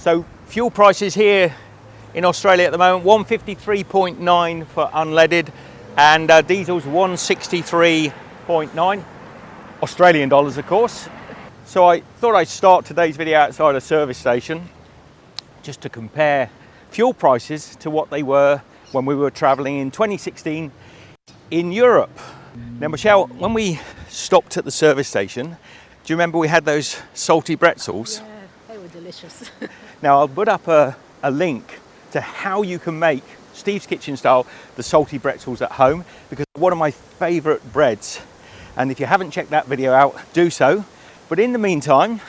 So fuel prices here in Australia at the moment, 153.9 for unleaded, and diesel's 163.9 Australian dollars, of course. So I thought I'd start today's video outside a service station just to compare fuel prices to what they were when we were traveling in 2016 in Europe. Now, Michelle, when we stopped at the service station, do you remember we had those salty pretzels? Yeah, they were delicious. Now, I'll put up a link to how you can make Steve's Kitchen style the salty pretzels at home, because one of my favorite breads. And if you haven't checked that video out, do so. But in the meantime,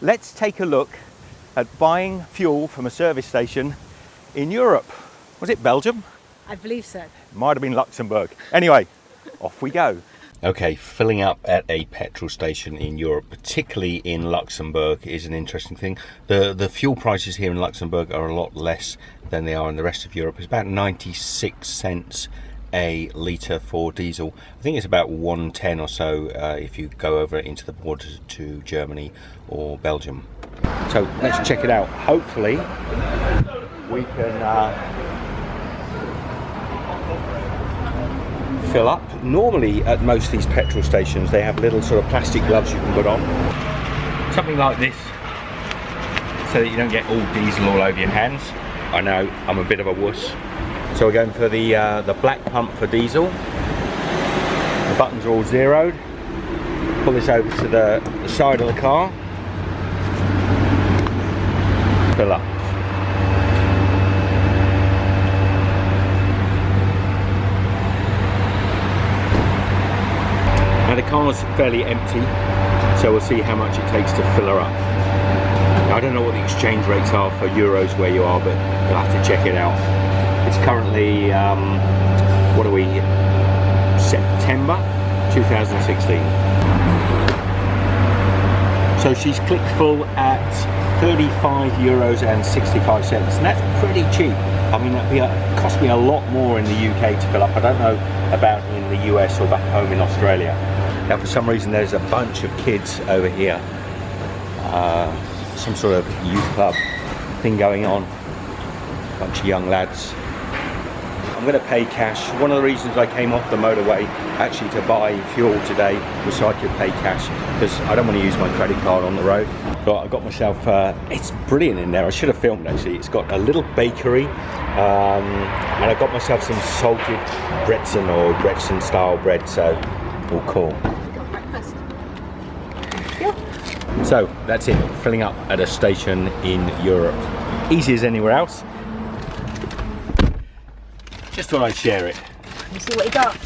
let's take a look at buying fuel from a service station in Europe. Was it Belgium? I believe so. Might have been Luxembourg. Anyway, off we go. Okay, filling up at a petrol station in Europe, particularly in Luxembourg, is an interesting thing. The fuel prices here in Luxembourg are a lot less than they are in the rest of Europe. It's about 96 cents a litre for diesel. I think it's about 110 or so if you go over into the border to Germany or Belgium. So let's check it out. Hopefully we can fill up. Normally at most of these petrol stations they have little sort of plastic gloves you can put on, something like this, so that you don't get all diesel all over your hands. I know, I'm a bit of a wuss. So we're going for the black pump for diesel. The buttons are all zeroed. Pull this over to the side of the car. Fill up. Now the car's fairly empty, so we'll see how much it takes to fill her up. Now, I don't know what the exchange rates are for euros where you are, but you'll have to check it out. It's currently, what are we, September 2016. So she's clicked full at €35.65, and that's pretty cheap. I mean, it cost me a lot more in the UK to fill up. I don't know about in the US or back home in Australia. Now, for some reason, there's a bunch of kids over here. Some sort of youth club thing going on. A bunch of young lads. I'm going to pay cash. One of the reasons I came off the motorway actually to buy fuel today was so I could pay cash, because I don't want to use my credit card on the road. So I got myself, it's brilliant in there. I should have filmed actually. It's got a little bakery, and I got myself some salted Bretzen or Bretzen style bread, so all cool. Got breakfast. Yeah. So that's it, filling up at a station in Europe. Easy as anywhere else. Just thought I'd share it. You see what you got?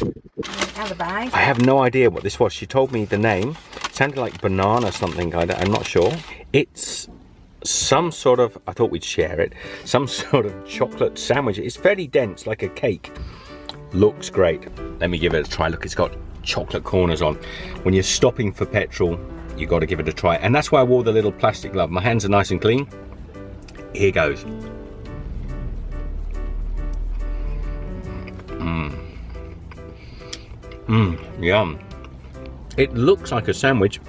Out of the bag. I have no idea what this was. She told me the name. It sounded like banana something. I'm not sure. It's some sort of, I thought we'd share it, some sort of chocolate sandwich. It's very dense, like a cake. Looks great. Let me give it a try. Look, it's got chocolate corners on. When you're stopping for petrol, you got to give it a try. And that's why I wore the little plastic glove. My hands are nice and clean. Here goes. Yum. It looks like a sandwich.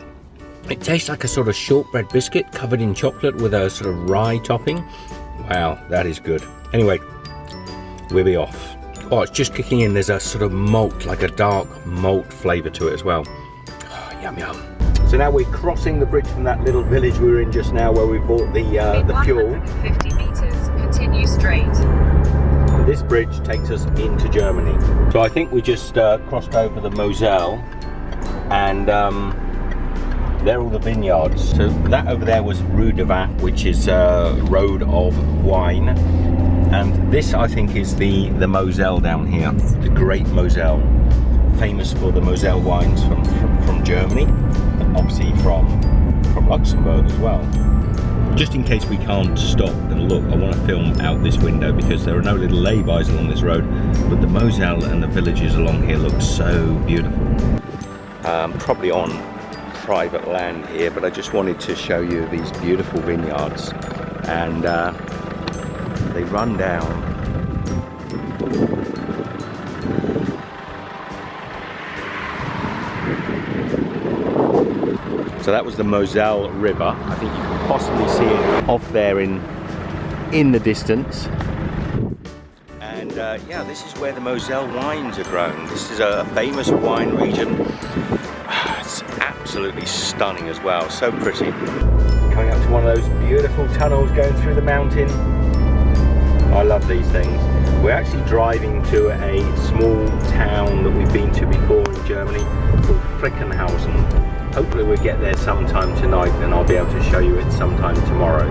It tastes like a sort of shortbread biscuit covered in chocolate with a sort of rye topping. Wow, that is good. Anyway, we'll be off. Oh, it's just kicking in. There's a sort of malt, like a dark malt flavour to it as well. Oh, yum yum. So now we're crossing the bridge from that little village we were in just now where we bought the fuel. 150 meters, continue straight. This bridge takes us into Germany. So I think we just crossed over the Moselle, and there are all the vineyards. So that over there was Rue de Vin, which is Road of Wine. And this, I think, is the Moselle down here, the Great Moselle, famous for the Moselle wines from Germany, and obviously from Luxembourg as well. Just in case we can't stop and look, I want to film out this window because there are no little lay-bys along this road, but the Moselle and the villages along here look so beautiful. Probably on private land here, but I just wanted to show you these beautiful vineyards, and they run down So that was the Moselle River. I think you can possibly see it off there in the distance. And yeah, this is where the Moselle wines are grown. This is a famous wine region. It's absolutely stunning as well, so pretty. Coming up to one of those beautiful tunnels going through the mountain. I love these things. We're actually driving to a small town that we've been to before in Germany called Frickenhausen. Hopefully we'll get there sometime tonight and I'll be able to show you it sometime tomorrow.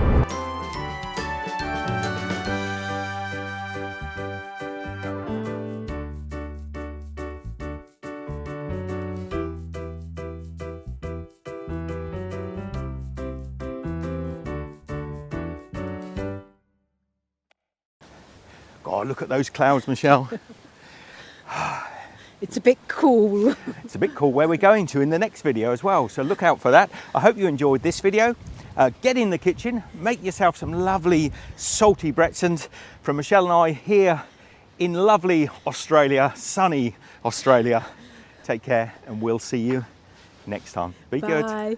God, look at those clouds, Michelle. It's a bit cool. It's a bit cool where we're going to in the next video as well, so look out for that. I hope you enjoyed this video. Get in the kitchen, make yourself some lovely salty Bretsons from Michelle and I here in lovely Australia, sunny Australia. Take care and we'll see you next time. Be good. Bye.